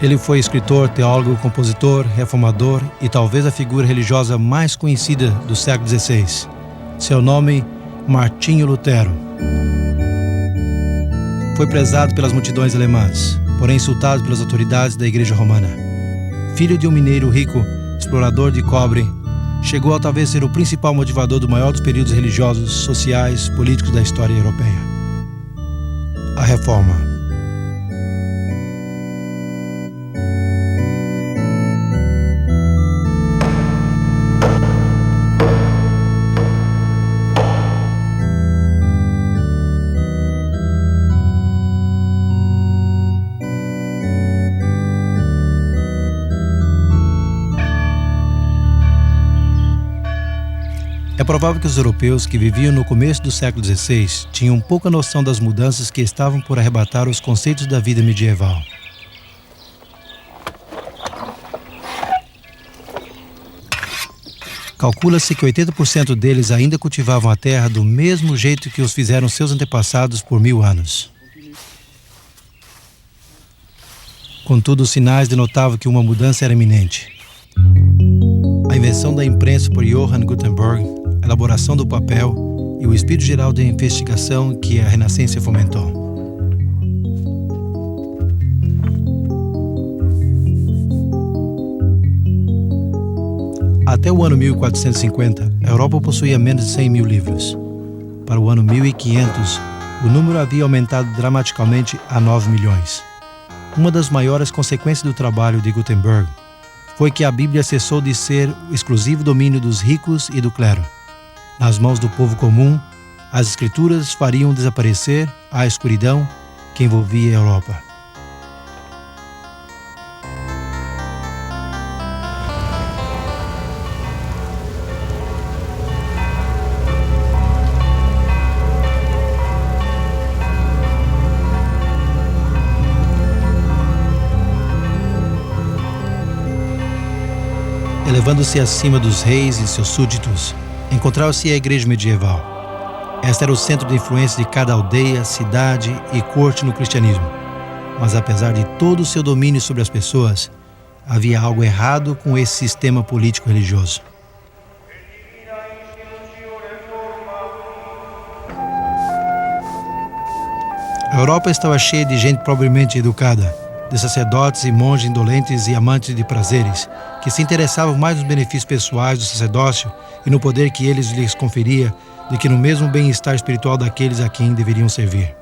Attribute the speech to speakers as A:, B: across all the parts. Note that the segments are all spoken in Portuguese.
A: Ele foi escritor, teólogo, compositor, reformador e talvez a figura religiosa mais conhecida do século XVI. Seu nome, Martinho Lutero. Foi prezado pelas multidões alemãs, porém insultado pelas autoridades da Igreja Romana. Filho de um mineiro rico, explorador de cobre, chegou a talvez ser o principal motivador do maior dos períodos religiosos, sociais, políticos da história europeia. A Reforma. É provável que os europeus que viviam no começo do século XVI tinham pouca noção das mudanças que estavam por arrebatar os conceitos da vida medieval. Calcula-se que 80% deles ainda cultivavam a terra do mesmo jeito que os fizeram seus antepassados por 1000 anos. Contudo, os sinais denotavam que uma mudança era iminente. A invenção da imprensa por Johann Gutenberg, a elaboração do papel e o espírito geral de investigação que a Renascença fomentou. Até o ano 1450, a Europa possuía menos de 100 mil livros. Para o ano 1500, o número havia aumentado dramaticamente a 9 milhões. Uma das maiores consequências do trabalho de Gutenberg foi que a Bíblia cessou de ser o exclusivo domínio dos ricos e do clero. Nas mãos do povo comum, as Escrituras fariam desaparecer a escuridão que envolvia a Europa. Elevando-se acima dos reis e seus súditos, encontrava-se a igreja medieval. Esta era o centro de influência de cada aldeia, cidade e corte no cristianismo. Mas apesar de todo o seu domínio sobre as pessoas, havia algo errado com esse sistema político-religioso. A Europa estava cheia de gente pobremente educada, de sacerdotes e monges indolentes e amantes de prazeres, que se interessavam mais nos benefícios pessoais do sacerdócio e no poder que eles lhes conferia do que no mesmo bem-estar espiritual daqueles a quem deveriam servir.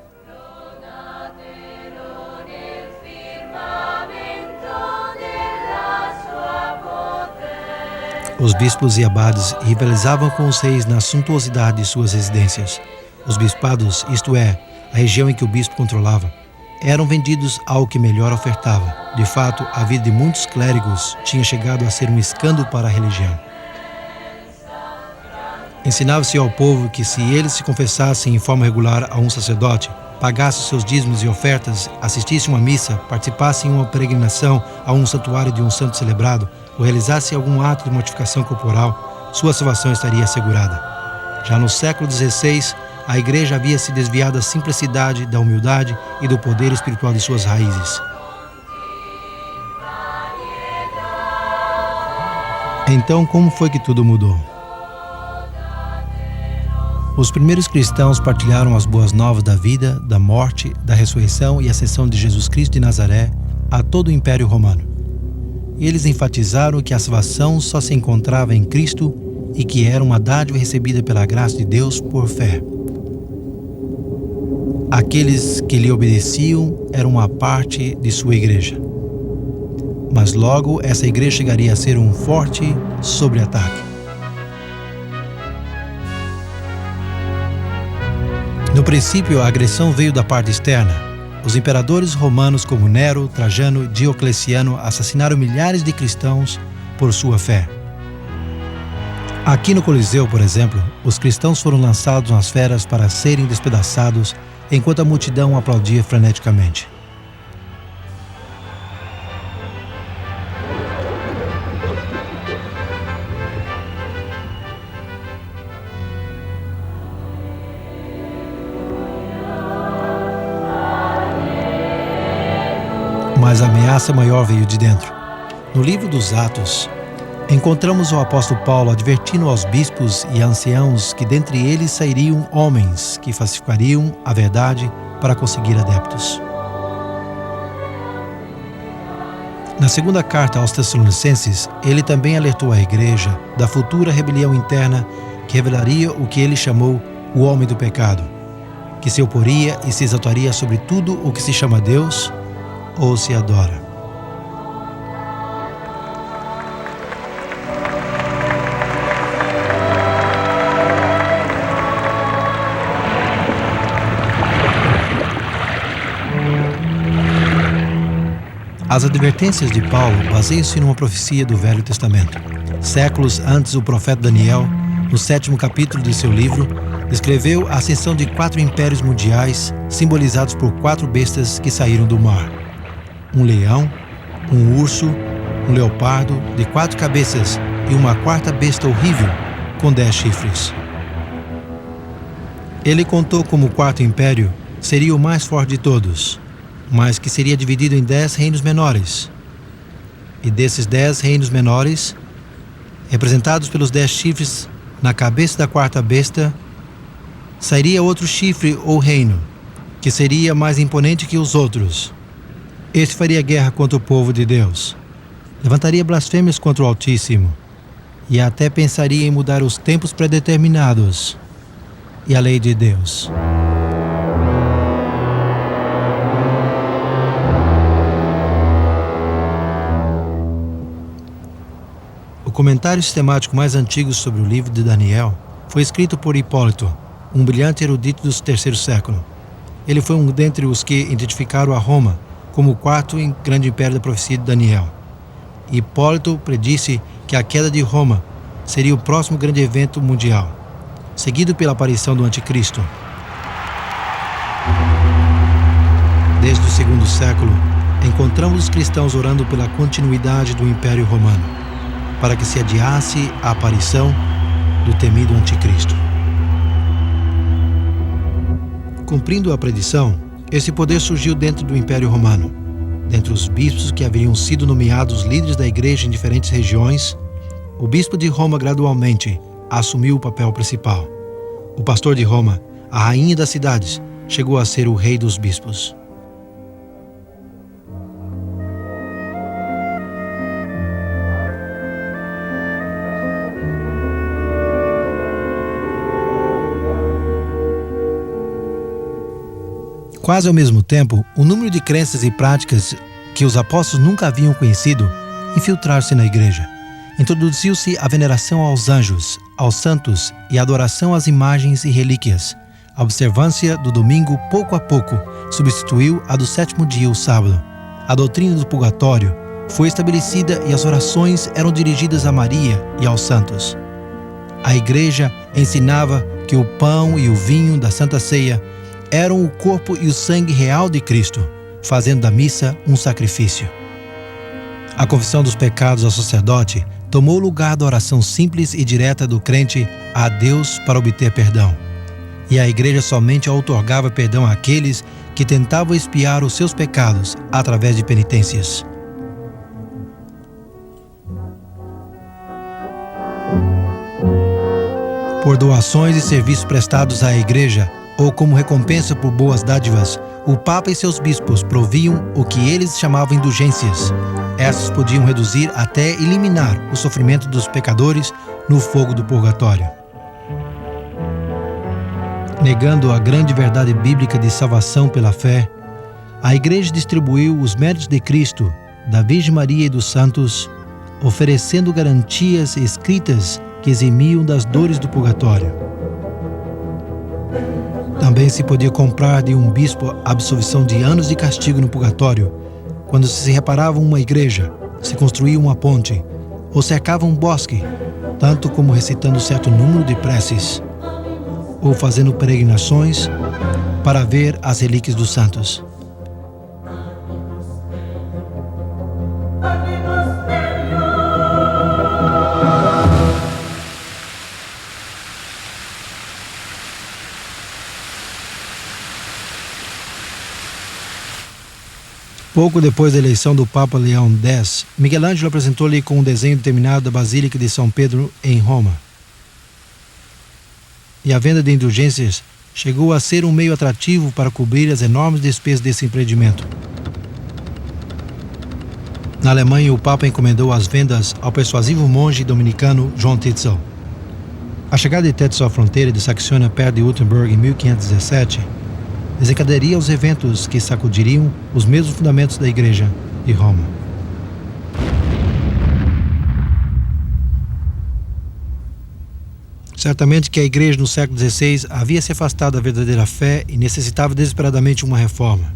A: Os bispos e abades rivalizavam com os reis na suntuosidade de suas residências. Os bispados, isto é, a região em que o bispo controlava, eram vendidos ao que melhor ofertava. De fato, a vida de muitos clérigos tinha chegado a ser um escândalo para a religião. Ensinava-se ao povo que se eles se confessassem em forma regular a um sacerdote, pagassem seus dízimos e ofertas, assistissem a uma missa, participassem em uma peregrinação a um santuário de um santo celebrado, ou realizassem algum ato de mortificação corporal, sua salvação estaria assegurada. Já no século XVI, a igreja havia se desviado da simplicidade, da humildade e do poder espiritual de suas raízes. Então, como foi que tudo mudou? Os primeiros cristãos partilharam as boas novas da vida, da morte, da ressurreição e ascensão de Jesus Cristo de Nazaré a todo o Império Romano. E eles enfatizaram que a salvação só se encontrava em Cristo e que era uma dádiva recebida pela graça de Deus por fé. Aqueles que lhe obedeciam eram uma parte de sua igreja. Mas logo essa igreja chegaria a ser um forte sobre-ataque. No princípio, a agressão veio da parte externa. Os imperadores romanos como Nero, Trajano e Diocleciano assassinaram milhares de cristãos por sua fé. Aqui no Coliseu, por exemplo, os cristãos foram lançados nas feras para serem despedaçados, enquanto a multidão aplaudia freneticamente. Mas a ameaça maior veio de dentro. No livro dos Atos, encontramos o apóstolo Paulo advertindo aos bispos e anciãos que dentre eles sairiam homens que falsificariam a verdade para conseguir adeptos. Na segunda carta aos Tessalonicenses, ele também alertou a igreja da futura rebelião interna que revelaria o que ele chamou o homem do pecado, que se oporia e se exaltaria sobre tudo o que se chama Deus ou se adora. As advertências de Paulo baseiam-se numa profecia do Velho Testamento. Séculos antes, o profeta Daniel, no 7º capítulo de seu livro, descreveu a ascensão de 4 impérios mundiais simbolizados por 4 bestas que saíram do mar. Um leão, um urso, um leopardo de 4 cabeças e uma 4ª besta horrível com 10 chifres. Ele contou como o 4º império seria o mais forte de todos, mas que seria dividido em 10 reinos menores. E desses 10 reinos menores, representados pelos 10 chifres na cabeça da 4ª besta, sairia outro chifre ou reino, que seria mais imponente que os outros. Este faria guerra contra o povo de Deus, levantaria blasfêmias contra o Altíssimo, e até pensaria em mudar os tempos predeterminados e a lei de Deus. O comentário sistemático mais antigo sobre o livro de Daniel foi escrito por Hipólito, um brilhante erudito do 3º século. Ele foi um dentre os que identificaram a Roma como o 4º grande império da profecia de Daniel. Hipólito predisse que a queda de Roma seria o próximo grande evento mundial, seguido pela aparição do Anticristo. Desde o 2º século, encontramos os cristãos orando pela continuidade do Império Romano, para que se adiasse a aparição do temido Anticristo. Cumprindo a predição, esse poder surgiu dentro do Império Romano. Dentre os bispos que haveriam sido nomeados líderes da igreja em diferentes regiões, o bispo de Roma gradualmente assumiu o papel principal. O pastor de Roma, a rainha das cidades, chegou a ser o rei dos bispos. Quase ao mesmo tempo, o número de crenças e práticas que os apóstolos nunca haviam conhecido infiltraram-se na igreja. Introduziu-se a veneração aos anjos, aos santos e a adoração às imagens e relíquias. A observância do domingo, pouco a pouco, substituiu a do 7º dia, o sábado. A doutrina do purgatório foi estabelecida e as orações eram dirigidas a Maria e aos santos. A igreja ensinava que o pão e o vinho da Santa Ceia eram o corpo e o sangue real de Cristo, fazendo da missa um sacrifício. A confissão dos pecados ao sacerdote tomou o lugar da oração simples e direta do crente a Deus para obter perdão. E a igreja somente outorgava perdão àqueles que tentavam expiar os seus pecados através de penitências. Por doações e serviços prestados à igreja, ou como recompensa por boas dádivas, o Papa e seus bispos proviam o que eles chamavam indulgências. Essas podiam reduzir até eliminar o sofrimento dos pecadores no fogo do purgatório. Negando a grande verdade bíblica de salvação pela fé, a Igreja distribuiu os méritos de Cristo, da Virgem Maria e dos santos, oferecendo garantias escritas que eximiam das dores do purgatório. Também se podia comprar de um bispo a absolvição de anos de castigo no purgatório, quando se reparava uma igreja, se construía uma ponte, ou cercava um bosque, tanto como recitando certo número de preces, ou fazendo peregrinações para ver as relíquias dos santos. Pouco depois da eleição do Papa Leão X, Michelangelo apresentou-lhe com um desenho determinado da Basílica de São Pedro em Roma. E a venda de indulgências chegou a ser um meio atrativo para cobrir as enormes despesas desse empreendimento. Na Alemanha, o Papa encomendou as vendas ao persuasivo monge dominicano João Tetzel. A chegada de Tetzel à fronteira de Saxônia perto de Wittenberg em 1517 desencadearia os eventos que sacudiriam os mesmos fundamentos da Igreja de Roma. Certamente que a Igreja no século XVI havia se afastado da verdadeira fé e necessitava desesperadamente uma reforma.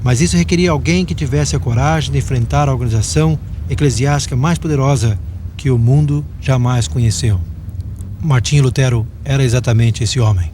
A: Mas isso requeria alguém que tivesse a coragem de enfrentar a organização eclesiástica mais poderosa que o mundo jamais conheceu. Martinho Lutero era exatamente esse homem.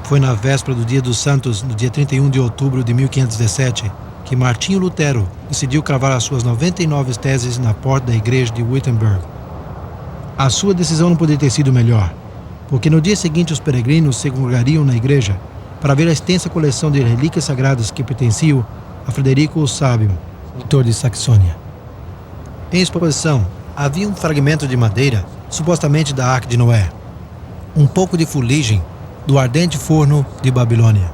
A: Foi na véspera do Dia dos Santos, no dia 31 de outubro de 1517, que Martinho Lutero decidiu cravar as suas 99 teses na porta da igreja de Wittenberg. A sua decisão não poderia ter sido melhor, porque no dia seguinte os peregrinos se congregariam na igreja para ver a extensa coleção de relíquias sagradas que pertenciam a Frederico o Sábio, reitor de Saxônia. Em exposição, havia um fragmento de madeira, supostamente da Arca de Noé, um pouco de fuligem do ardente forno de Babilônia,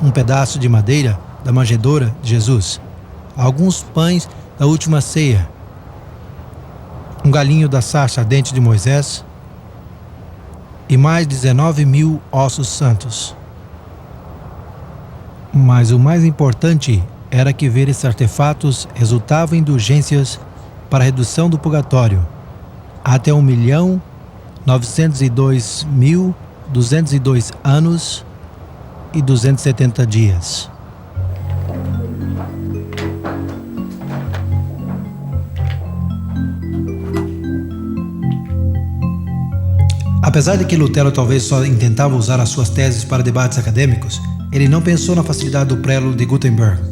A: um pedaço de madeira da manjedoura de Jesus, alguns pães da última ceia, um galinho da sarça ardente de Moisés e mais 19.000 ossos santos. Mas o mais importante era que ver esses artefatos resultava em indulgências para a redução do purgatório até 1.902.202 anos e 270 dias. Apesar de que Lutero talvez só intentava usar as suas teses para debates acadêmicos, ele não pensou na facilidade do prelo de Gutenberg.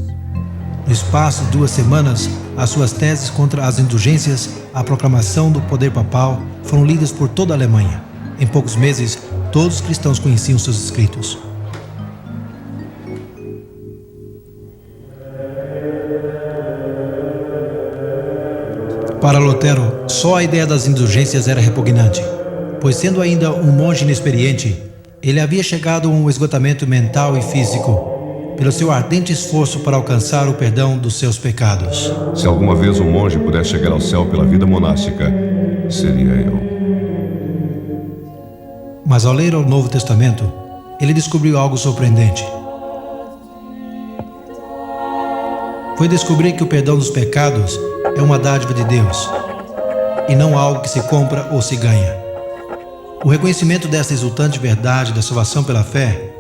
A: No espaço de 2 semanas, as suas teses contra as indulgências, a proclamação do poder papal, foram lidas por toda a Alemanha. Em poucos meses, todos os cristãos conheciam seus escritos. Para Lutero, só a ideia das indulgências era repugnante, pois sendo ainda um monge inexperiente, ele havia chegado a um esgotamento mental e físico, pelo seu ardente esforço para alcançar o perdão dos seus pecados.
B: Se alguma vez um monge pudesse chegar ao céu pela vida monástica, seria eu.
A: Mas ao ler o Novo Testamento, ele descobriu algo surpreendente. Foi descobrir que o perdão dos pecados é uma dádiva de Deus, e não algo que se compra ou se ganha. O reconhecimento dessa exultante verdade da salvação pela fé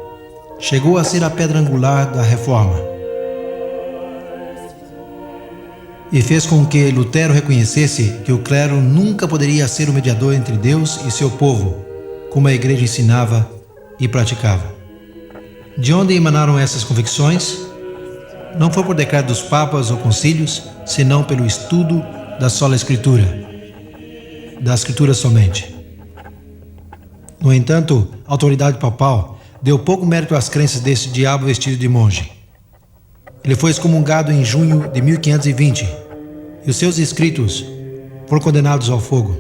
A: chegou a ser a pedra angular da Reforma e fez com que Lutero reconhecesse que o clero nunca poderia ser o mediador entre Deus e seu povo, como a Igreja ensinava e praticava. De onde emanaram essas convicções? Não foi por decreto dos papas ou concílios, senão pelo estudo da sola Escritura, da Escritura somente. No entanto, a autoridade papal deu pouco mérito às crenças desse diabo vestido de monge. Ele foi excomungado em junho de 1520 e os seus escritos foram condenados ao fogo.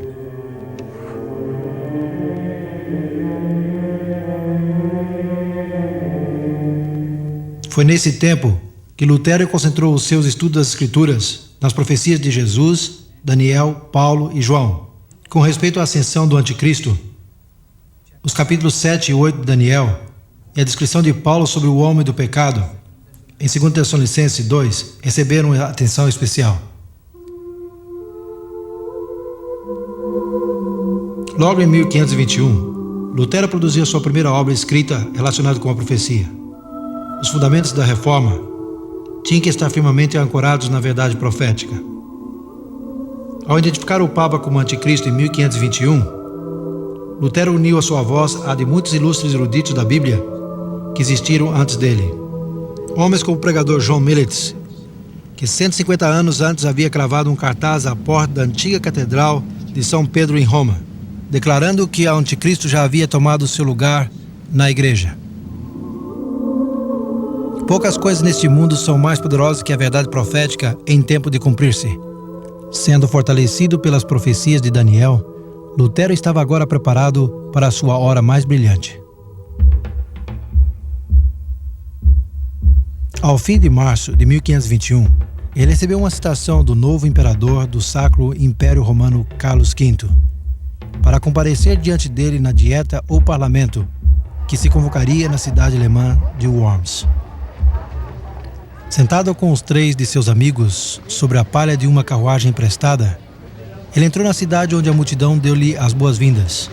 A: Foi nesse tempo que Lutero concentrou os seus estudos das Escrituras nas profecias de Jesus, Daniel, Paulo e João. Com respeito à ascensão do Anticristo, os capítulos 7 e 8 de Daniel e a descrição de Paulo sobre o homem do pecado, em 2 Tessalonicenses 2, receberam atenção especial. Logo em 1521, Lutero produziu sua primeira obra escrita relacionada com a profecia. os fundamentos da Reforma tinham que estar firmemente ancorados na verdade profética. Ao identificar o Papa como anticristo em 1521, Lutero uniu a sua voz à de muitos ilustres eruditos da Bíblia que existiram antes dele. Homens como o pregador John Millet, que 150 anos antes havia cravado um cartaz à porta da antiga Catedral de São Pedro em Roma, declarando que o anticristo já havia tomado seu lugar na igreja. Poucas coisas neste mundo são mais poderosas que a verdade profética em tempo de cumprir-se. Sendo fortalecido pelas profecias de Daniel, Lutero estava agora preparado para a sua hora mais brilhante. Ao fim de março de 1521, ele recebeu uma citação do novo imperador do Sacro Império Romano Carlos V para comparecer diante dele na dieta ou parlamento que se convocaria na cidade alemã de Worms. Sentado com os 3 de seus amigos sobre a palha de uma carruagem emprestada, ele entrou na cidade onde a multidão deu-lhe as boas-vindas.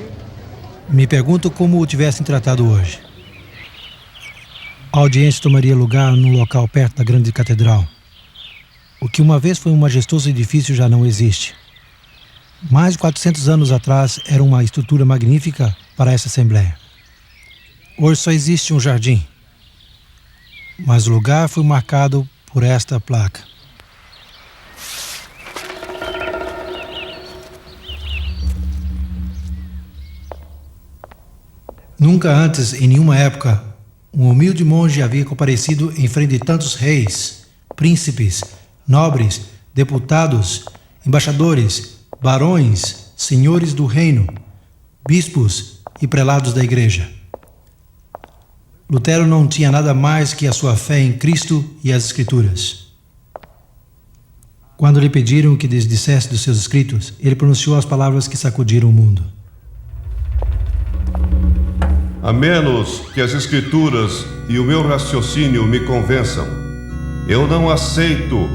A: Me pergunto como o tivessem tratado hoje. A audiência tomaria lugar num local perto da grande catedral. O que uma vez foi um majestoso edifício já não existe. Mais de 400 anos atrás era uma estrutura magnífica para essa assembleia. Hoje só existe um jardim, mas o lugar foi marcado por esta placa. Nunca antes, em nenhuma época, um humilde monge havia comparecido em frente de tantos reis, príncipes, nobres, deputados, embaixadores, barões, senhores do reino, bispos e prelados da igreja. Lutero não tinha nada mais que a sua fé em Cristo e as Escrituras. Quando lhe pediram que desdissesse dos seus escritos, ele pronunciou as palavras que sacudiram o mundo.
B: A menos que as Escrituras e o meu raciocínio me convençam, eu não aceito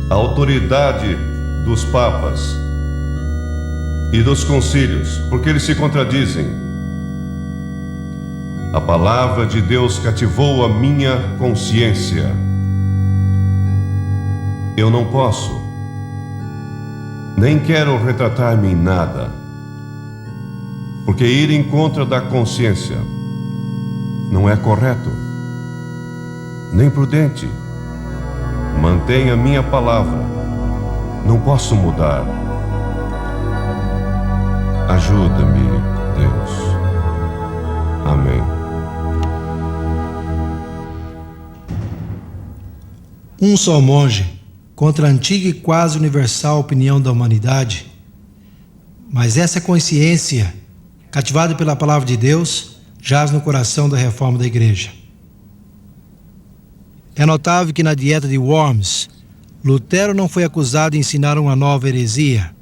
B: a autoridade dos papas e dos concílios, porque eles se contradizem. A palavra de Deus cativou a minha consciência. Eu não posso, nem quero retratar-me em nada, porque ir em contra da consciência não é correto, nem prudente. Mantenha a minha palavra, não posso mudar. Ajuda-me, Deus. Amém.
A: Um só monge contra a antiga e quase universal opinião da humanidade, mas essa consciência, cativada pela palavra de Deus, jaz no coração da reforma da igreja. É notável que na dieta de Worms, Lutero não foi acusado de ensinar uma nova heresia,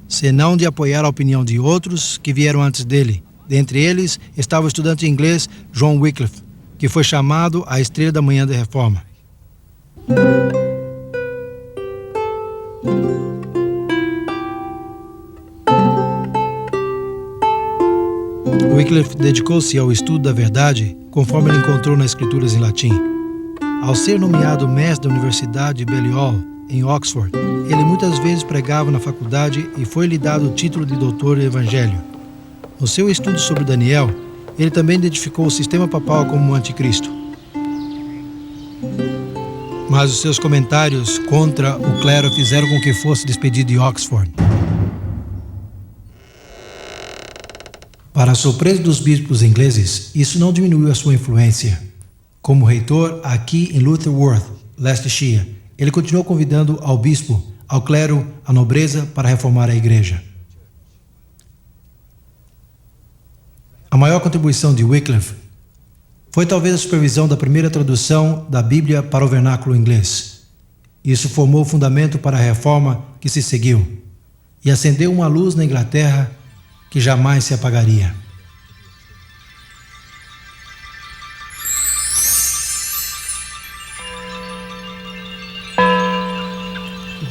A: senão de apoiar a opinião de outros que vieram antes dele. Dentre eles estava o estudante inglês John Wycliffe, que foi chamado a estrela da manhã da reforma. Wycliffe dedicou-se ao estudo da verdade conforme ele encontrou nas escrituras em latim. Ao ser nomeado mestre da Universidade de Balliol, em Oxford, ele muitas vezes pregava na faculdade e foi-lhe dado o título de doutor em Evangelho. No seu estudo sobre Daniel, ele também identificou o sistema papal como um anticristo. Mas os seus comentários contra o clero fizeram com que fosse despedido de Oxford. Para a surpresa dos bispos ingleses, isso não diminuiu a sua influência. Como reitor aqui em Lutterworth, Leicestershire, ele continuou convidando ao bispo, ao clero, à nobreza para reformar a igreja. A maior contribuição de Wycliffe foi talvez a supervisão da primeira tradução da Bíblia para o vernáculo inglês. Isso formou o fundamento para a reforma que se seguiu e acendeu uma luz na Inglaterra que jamais se apagaria.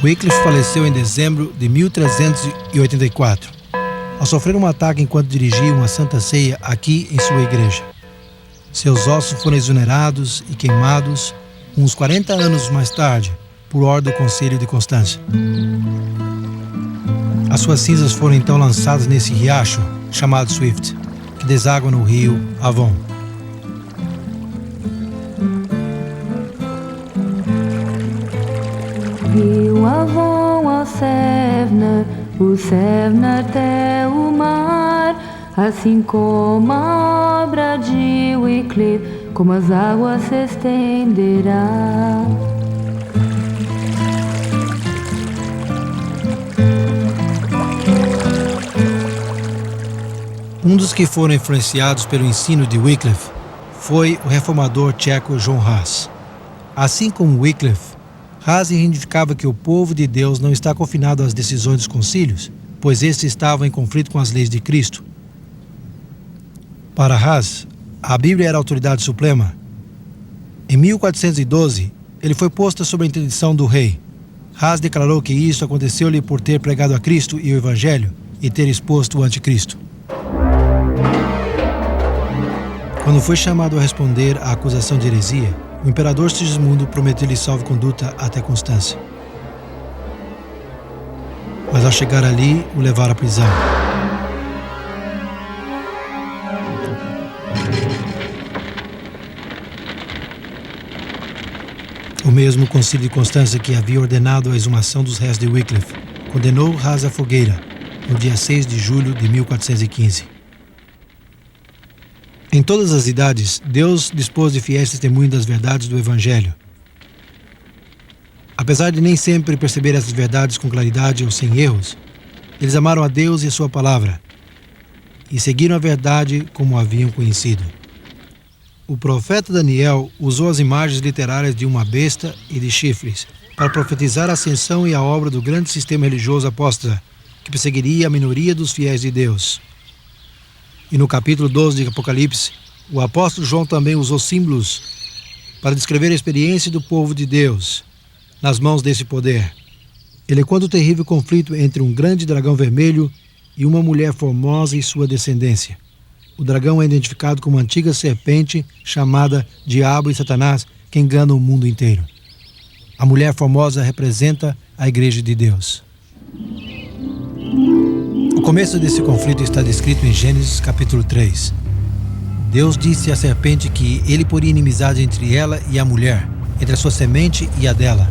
A: Wycliffe faleceu em dezembro de 1384, ao sofrer um ataque enquanto dirigia uma santa ceia aqui em sua igreja. Seus ossos foram exonerados e queimados uns 40 anos mais tarde, por ordem do Conselho de Constância. As suas cinzas foram então lançadas nesse riacho, chamado Swift, que deságua no rio Avon.
C: Rio Avon ao Sevna, o Sevna até o mar, assim como a obra de Wycliffe, como as águas se estenderá.
A: Um dos que foram influenciados pelo ensino de Wycliffe foi o reformador tcheco John Hus. Assim como Wycliffe, Hus reivindicava que o povo de Deus não está confinado às decisões dos concílios, pois estes estavam em conflito com as leis de Cristo. Para Hus, a Bíblia era a autoridade suprema. Em 1412, ele foi posto sob a interdição do rei. Hus declarou que isso aconteceu-lhe por ter pregado a Cristo e o Evangelho e ter exposto o anticristo. Quando foi chamado a responder à acusação de heresia, o imperador Sigismundo prometeu-lhe salvo-conduta até Constância. Mas ao chegar ali, o levaram à prisão. O mesmo concílio de Constância que havia ordenado a exumação dos restos de Wycliffe condenou Hus à fogueira no dia 6 de julho de 1415. Em todas as idades, Deus dispôs de fiéis testemunhos das verdades do Evangelho. Apesar de nem sempre perceber essas verdades com claridade ou sem erros, eles amaram a Deus e a sua palavra e seguiram a verdade como a haviam conhecido. O profeta Daniel usou as imagens literárias de uma besta e de chifres para profetizar a ascensão e a obra do grande sistema religioso apóstata que perseguiria a minoria dos fiéis de Deus. E no capítulo 12 de Apocalipse, o apóstolo João também usou símbolos para descrever a experiência do povo de Deus nas mãos desse poder. Ele conta o terrível conflito entre um grande dragão vermelho e uma mulher formosa e sua descendência. O dragão é identificado como uma antiga serpente chamada Diabo e Satanás, que engana o mundo inteiro. A mulher formosa representa a Igreja de Deus. O começo desse conflito está descrito em Gênesis capítulo 3. Deus disse à serpente que ele poria inimizade entre ela e a mulher, entre a sua semente e a dela.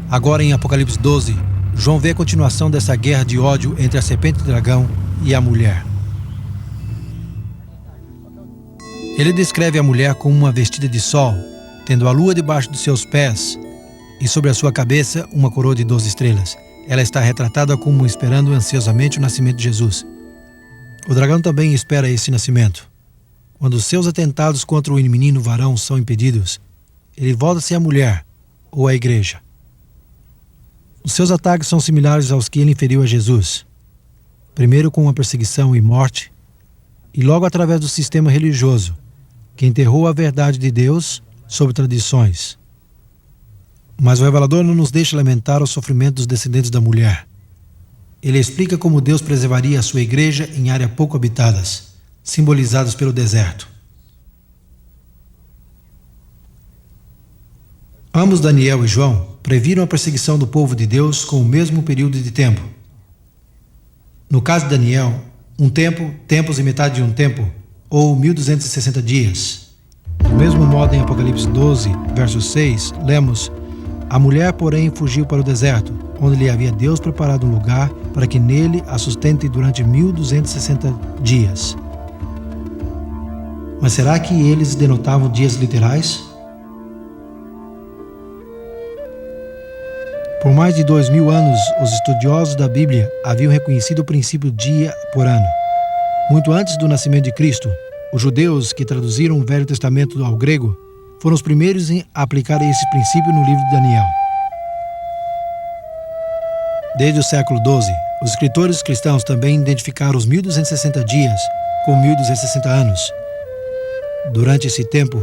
A: Agora em Apocalipse 12, João vê a continuação dessa guerra de ódio entre a serpente e o dragão e a mulher. Ele descreve a mulher como uma vestida de sol, tendo a lua debaixo de seus pés e sobre a sua cabeça uma coroa de 12 estrelas. Ela está retratada como esperando ansiosamente o nascimento de Jesus. O dragão também espera esse nascimento. Quando seus atentados contra o menino varão são impedidos, ele volta-se à mulher ou à igreja. Os seus ataques são similares aos que ele inferiu a Jesus. Primeiro com a perseguição e morte, e logo através do sistema religioso, que enterrou a verdade de Deus sobre tradições. Mas o revelador não nos deixa lamentar o sofrimento dos descendentes da mulher. Ele explica como Deus preservaria a sua igreja em áreas pouco habitadas, simbolizadas pelo deserto. Ambos, Daniel e João, previram a perseguição do povo de Deus com o mesmo período de tempo. No caso de Daniel, um tempo, tempos e metade de um tempo, ou 1260 dias. Do mesmo modo, em Apocalipse 12, verso 6, lemos: a mulher, porém, fugiu para o deserto, onde lhe havia Deus preparado um lugar para que nele a sustente durante 1260 dias. Mas será que eles denotavam dias literais? Por mais de 2000 anos, os estudiosos da Bíblia haviam reconhecido o princípio dia por ano. Muito antes do nascimento de Cristo, os judeus que traduziram o Velho Testamento ao grego foram os primeiros em aplicar esse princípio no livro de Daniel. Desde o século XII, os escritores cristãos também identificaram os 1260 dias com 1260 anos. Durante esse tempo,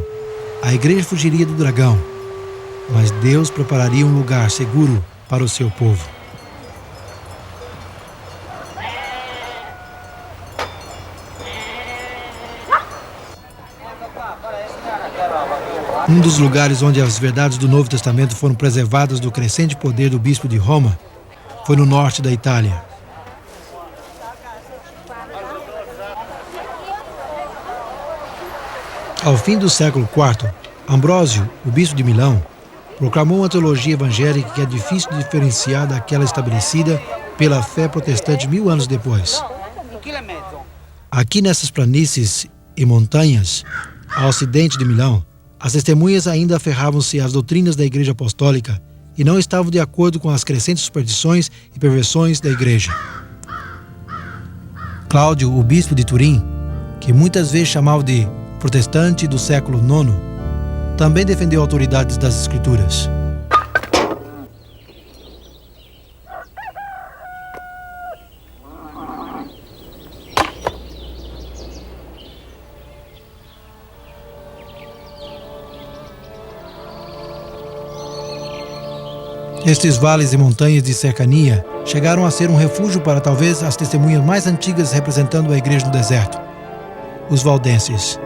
A: a igreja fugiria do dragão, mas Deus prepararia um lugar seguro para o seu povo. Um dos lugares onde as verdades do Novo Testamento foram preservadas do crescente poder do bispo de Roma foi no norte da Itália. Ao fim do século IV, Ambrósio, o bispo de Milão, proclamou uma teologia evangélica que é difícil de diferenciar daquela estabelecida pela fé protestante 1000 anos depois. Aqui nessas planícies e montanhas, ao ocidente de Milão, as testemunhas ainda aferravam-se às doutrinas da Igreja Apostólica e não estavam de acordo com as crescentes superstições e perversões da Igreja. Cláudio, o bispo de Turim, que muitas vezes chamava de protestante do século IX, também defendeu autoridades das Escrituras. Estes vales e montanhas de cercania chegaram a ser um refúgio para talvez as testemunhas mais antigas representando a igreja no deserto, os valdenses.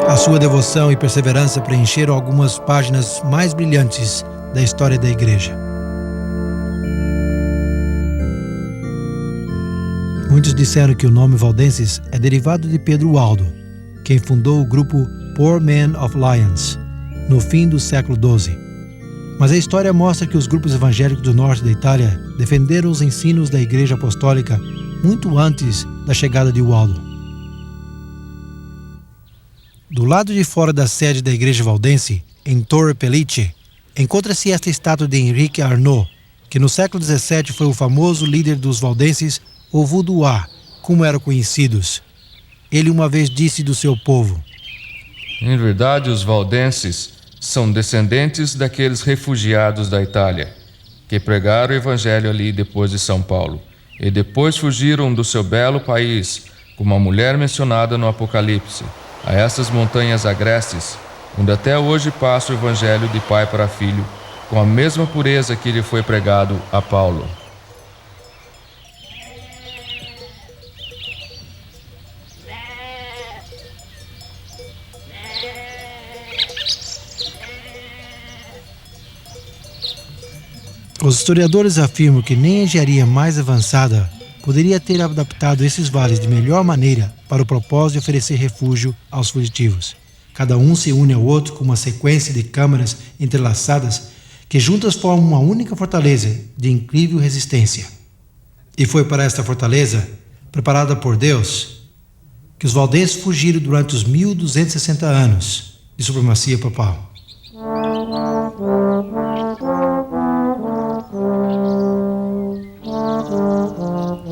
A: A sua devoção e perseverança preencheram algumas páginas mais brilhantes da história da igreja. Muitos disseram que o nome Valdenses é derivado de Pedro Aldo, quem fundou o grupo Poor Men of Lyons, no fim do século XII. Mas a história mostra que os grupos evangélicos do norte da Itália defenderam os ensinos da Igreja Apostólica muito antes da chegada de Waldo. Do lado de fora da sede da Igreja Valdense, em Torre Pellice, encontra-se esta estátua de Henrique Arnaud, que no século XVII foi o famoso líder dos valdenses, ou Vaudois, como eram conhecidos. Ele uma vez disse do seu povo:
D: em verdade, os valdenses são descendentes daqueles refugiados da Itália, que pregaram o evangelho ali depois de São Paulo, e depois fugiram do seu belo país, como a mulher mencionada no Apocalipse, a essas montanhas agrestes, onde até hoje passa o evangelho de pai para filho, com a mesma pureza que lhe foi pregado a Paulo.
A: Os historiadores afirmam que nem a engenharia mais avançada poderia ter adaptado esses vales de melhor maneira para o propósito de oferecer refúgio aos fugitivos. Cada um se une ao outro com uma sequência de câmaras entrelaçadas que juntas formam uma única fortaleza de incrível resistência. E foi para esta fortaleza, preparada por Deus, que os valdenses fugiram durante os 1260 anos de supremacia papal.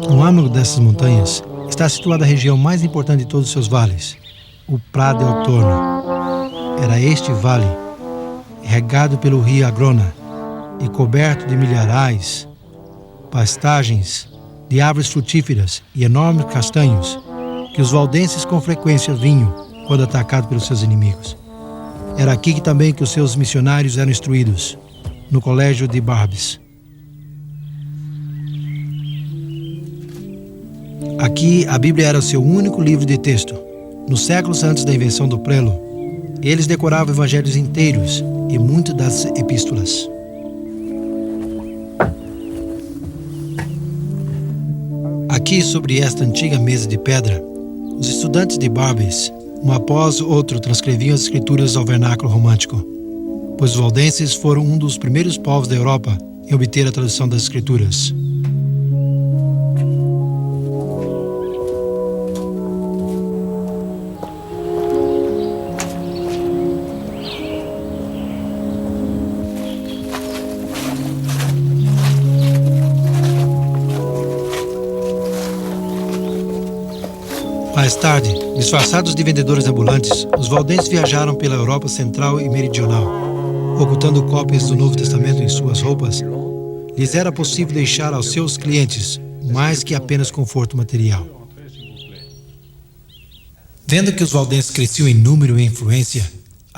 A: No âmago dessas montanhas está situada a região mais importante de todos os seus vales, o Prado del Torno. Era este vale, regado pelo rio Agrona e coberto de milharais, pastagens de árvores frutíferas e enormes castanhos, que os valdenses com frequência vinham quando atacados pelos seus inimigos. Era aqui que também que os seus missionários eram instruídos, no colégio de Barbes. Aqui, a Bíblia era o seu único livro de texto. Nos séculos antes da invenção do prelo, eles decoravam evangelhos inteiros e muitas das epístolas. Aqui, sobre esta antiga mesa de pedra, os estudantes de Barbes, um após outro, transcreviam as escrituras ao vernáculo romântico, pois os valdenses foram um dos primeiros povos da Europa em obter a tradução das escrituras. Mais tarde, disfarçados de vendedores ambulantes, os valdenses viajaram pela Europa central e meridional. Ocultando cópias do Novo Testamento em suas roupas, lhes era possível deixar aos seus clientes mais que apenas conforto material. Vendo que os valdenses cresciam em número e influência,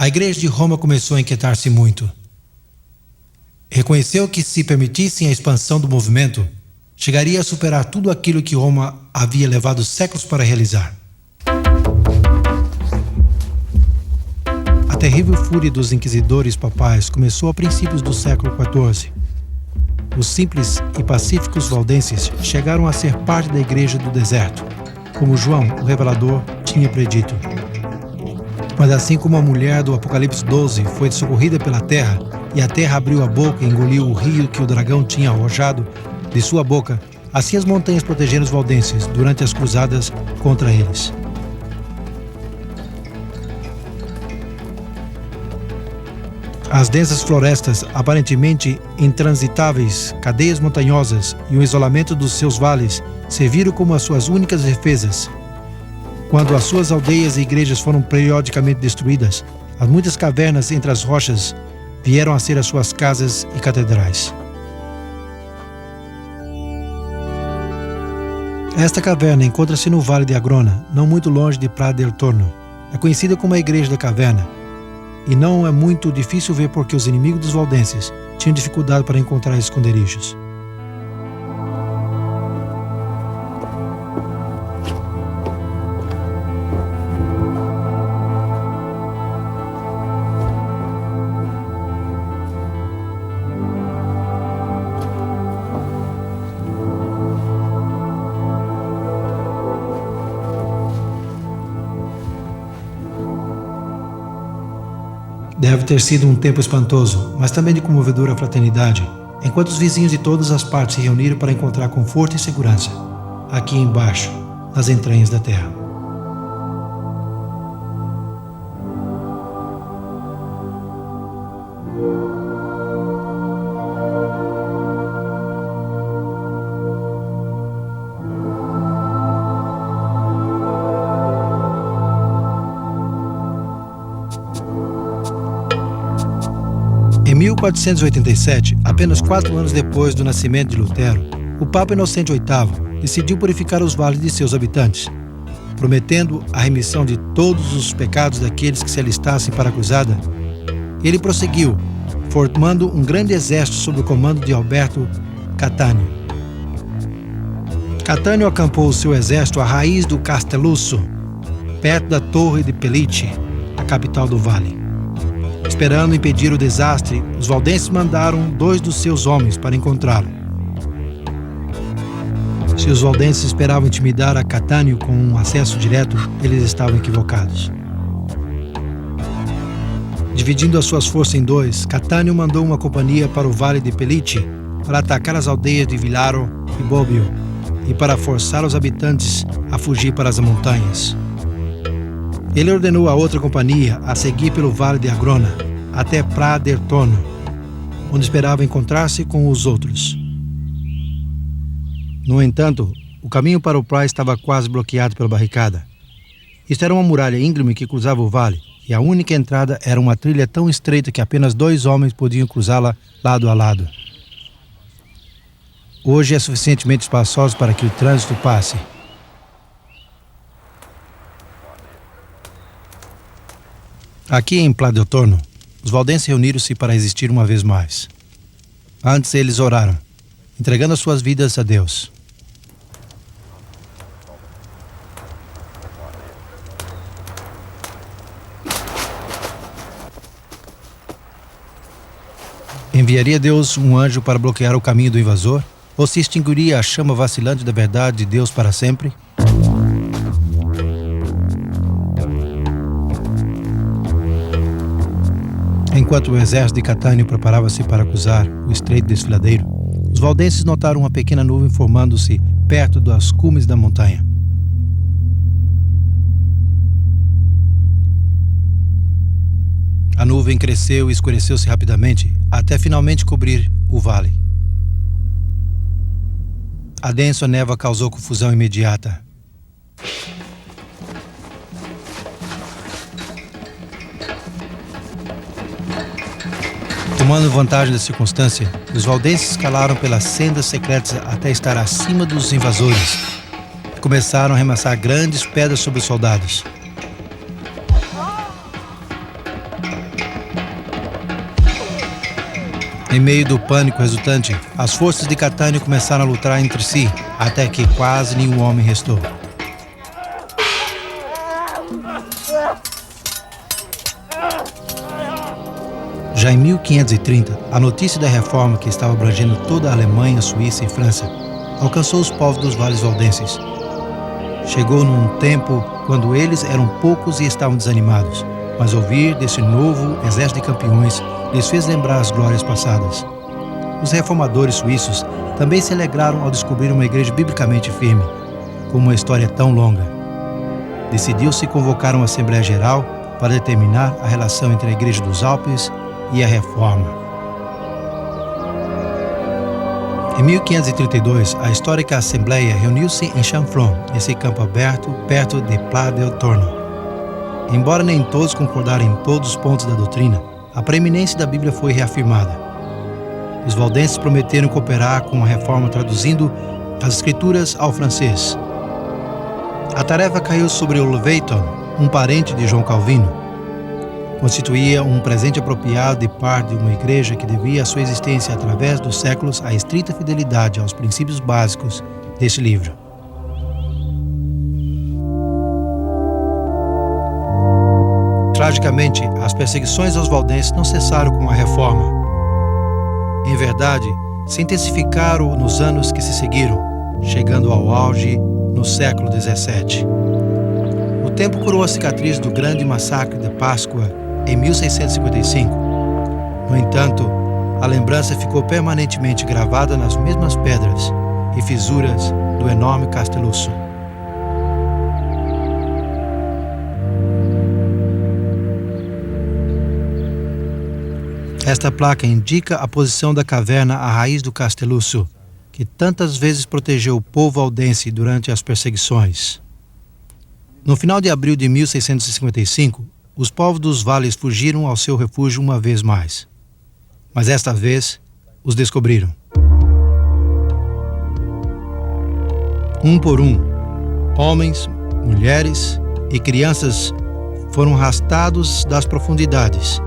A: A Igreja de Roma começou a inquietar-se muito. Reconheceu que, se permitissem a expansão do movimento, chegaria a superar tudo aquilo que Roma havia levado séculos para realizar. A terrível fúria dos inquisidores papais começou a princípios do século XIV. Os simples e pacíficos valdenses chegaram a ser parte da Igreja do Deserto, como João, o Revelador, tinha predito. Mas assim como a mulher do Apocalipse 12 foi socorrida pela terra, e a terra abriu a boca e engoliu o rio que o dragão tinha arrojado de sua boca, assim as montanhas protegeram os valdenses durante as cruzadas contra eles. As densas florestas, aparentemente intransitáveis, cadeias montanhosas e o isolamento dos seus vales serviram como as suas únicas defesas. Quando as suas aldeias e igrejas foram periodicamente destruídas, as muitas cavernas entre as rochas vieram a ser as suas casas e catedrais. Esta caverna encontra-se no Vale de Agrona, não muito longe de Pra del Torno. É conhecida como a Igreja da Caverna, e não é muito difícil ver porque os inimigos dos valdenses tinham dificuldade para encontrar esconderijos. Deve ter sido um tempo espantoso, mas também de comovedora fraternidade, enquanto os vizinhos de todas as partes se reuniram para encontrar conforto e segurança, aqui embaixo, nas entranhas da terra. Em 1487, apenas 4 anos depois do nascimento de Lutero, o Papa Inocente VIII decidiu purificar os vales de seus habitantes, prometendo a remissão de todos os pecados daqueles que se alistassem para a cruzada. Ele prosseguiu, formando um grande exército sob o comando de Alberto Catânio. Catânio acampou o seu exército à raiz do Castelluccio, perto da Torre de Pellice, a capital do vale. Esperando impedir o desastre, os valdenses mandaram 2 dos seus homens para encontrá-lo. Se os valdenses esperavam intimidar a Catânio com um acesso direto, eles estavam equivocados. Dividindo as suas forças em 2, Catânio mandou uma companhia para o Vale de Pellice para atacar as aldeias de Villaro e Bobbio e para forçar os habitantes a fugir para as montanhas. Ele ordenou a outra companhia a seguir pelo Vale de Agrona até Pra del Torno, onde esperava encontrar-se com os outros. No entanto, o caminho para o Pra estava quase bloqueado pela barricada. Isto era uma muralha íngreme que cruzava o vale, e a única entrada era uma trilha tão estreita que apenas 2 homens podiam cruzá-la lado a lado. Hoje é suficientemente espaçoso para que o trânsito passe. Aqui em Pra del Torno, os valdenses reuniram-se para resistir uma vez mais. Antes eles oraram, entregando as suas vidas a Deus. Enviaria Deus um anjo para bloquear o caminho do invasor? Ou se extinguiria a chama vacilante da verdade de Deus para sempre? Enquanto o exército de Catânio preparava-se para cruzar o Estreito Desfiladeiro, os valdenses notaram uma pequena nuvem formando-se perto das cumes da montanha. A nuvem cresceu e escureceu-se rapidamente, até finalmente cobrir o vale. A densa névoa causou confusão imediata. Tomando vantagem da circunstância, os valdenses escalaram pelas sendas secretas até estar acima dos invasores e começaram a arremessar grandes pedras sobre os soldados. Em meio do pânico resultante, as forças de Catânio começaram a lutar entre si, até que quase nenhum homem restou. Já em 1530, a notícia da reforma que estava abrangendo toda a Alemanha, Suíça e França alcançou os povos dos vales valdenses. Chegou num tempo quando eles eram poucos e estavam desanimados, mas ouvir desse novo exército de campeões lhes fez lembrar as glórias passadas. Os reformadores suíços também se alegraram ao descobrir uma igreja biblicamente firme, com uma história tão longa. Decidiu-se convocar uma Assembleia Geral para determinar a relação entre a Igreja dos Alpes e a Reforma. Em 1532, a histórica Assembleia reuniu-se em Chanfron, esse campo aberto, perto de Pla del Torno. Embora nem todos concordaram em todos os pontos da doutrina, a preeminência da Bíblia foi reafirmada. Os valdenses prometeram cooperar com a reforma traduzindo as escrituras ao francês. A tarefa caiu sobre o Leviton, um parente de João Calvino. Constituía um presente apropriado de parte de uma igreja que devia a sua existência através dos séculos à estrita fidelidade aos princípios básicos deste livro. Tragicamente, as perseguições aos valdenses não cessaram com a reforma. Em verdade, se intensificaram nos anos que se seguiram, chegando ao auge no século XVII. O tempo curou a cicatriz do grande massacre de Páscoa em 1655. No entanto, a lembrança ficou permanentemente gravada nas mesmas pedras e fissuras do enorme Castelusso. Esta placa indica a posição da caverna à raiz do Castelusso, que tantas vezes protegeu o povo valdense durante as perseguições. No final de abril de 1655, os povos dos vales fugiram ao seu refúgio uma vez mais. Mas esta vez, os descobriram. Um por um, homens, mulheres e crianças foram arrastados das profundidades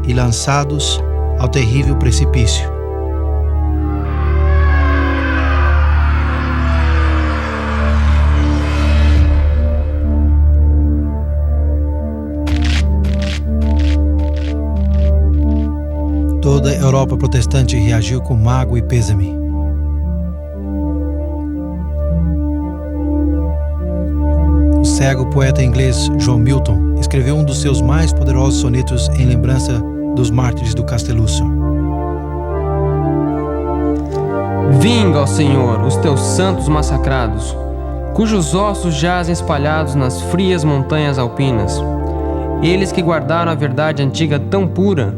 A: e lançados ao terrível precipício. Toda a Europa protestante reagiu com mágoa e pêsame. O cego poeta inglês John Milton escreveu um dos seus mais poderosos sonetos em lembrança dos mártires do Castelusso.
E: Vinga, ó Senhor, os teus santos massacrados, cujos ossos jazem espalhados nas frias montanhas alpinas. Eles que guardaram a verdade antiga tão pura,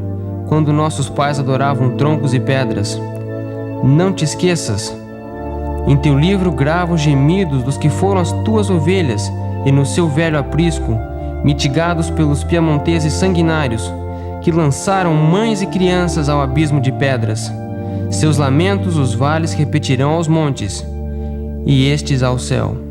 E: quando nossos pais adoravam troncos e pedras. Não te esqueças. Em teu livro grava os gemidos dos que foram as tuas ovelhas, e no seu velho aprisco, mitigados pelos piamonteses sanguinários, que lançaram mães e crianças ao abismo de pedras. Seus lamentos os vales repetirão aos montes, e estes ao céu.